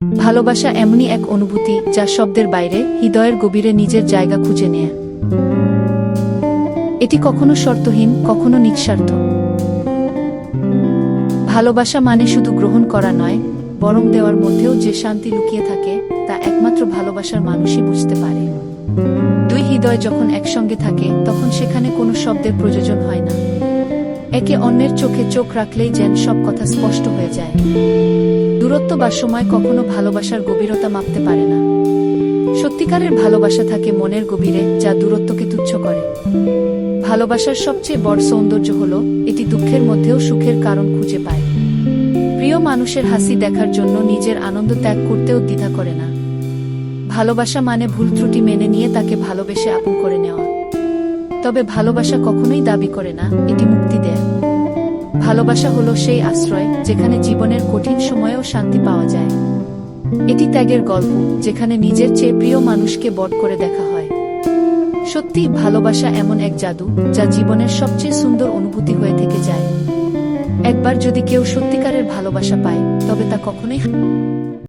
ভালোবাসা এমনই এক অনুভূতি যা শব্দের বাইরে হৃদয়ের গভীরে নিজের জায়গা খুঁজে নেয়। এটি কখনো শর্তহীন, কখনো নিঃস্বার্থ। ভালোবাসা মানে শুধু গ্রহণ করা নয়, বরং দেওয়ার মধ্যেও যে শান্তি লুকিয়ে থাকে তা একমাত্র ভালোবাসার মানুষই বুঝতে পারে। দুই হৃদয় যখন একসঙ্গে থাকে তখন সেখানে কোনো শব্দের প্রয়োজন হয় না। একে অন্যের চোখে চোখ রাখলেই যেন সব কথা স্পষ্ট হয়ে যায়। দূরত্ব বা সময় কখনো ভালোবাসার গভীরতা মাপতে পারে না। সত্যিকারের ভালোবাসা থাকে মনের গভীরে, যা দূরত্বকে তুচ্ছ করে। ভালোবাসার সবচেয়ে বড় সৌন্দর্য হল এটি দুঃখের মধ্যেও সুখের কারণ খুঁজে পায়। প্রিয় মানুষের হাসি দেখার জন্য নিজের আনন্দ ত্যাগ করতেও দ্বিধা করে না। ভালোবাসা মানে ভুল ত্রুটি মেনে নিয়ে তাকে ভালোবেসে আপন করে নেওয়া। তবে ভালোবাসা কখনোই দাবি করে না, এটি মুক্তি দেয়। ভালোবাসা হলো সেই আশ্রয় যেখানে জীবনের কঠিন সময়েও শান্তি পাওয়া যায়। এটি ত্যাগের গল্প, যেখানে নিজের চেয়ে প্রিয় মানুষকে বড় করে দেখা হয়। সত্যি, ভালোবাসা এমন এক জাদু যা জীবনের সবচেয়ে সুন্দর অনুভূতি হয়ে থেকে যায়। একবার যদি কেউ সত্যিকারের ভালোবাসা পায়, তবে তা কখনোই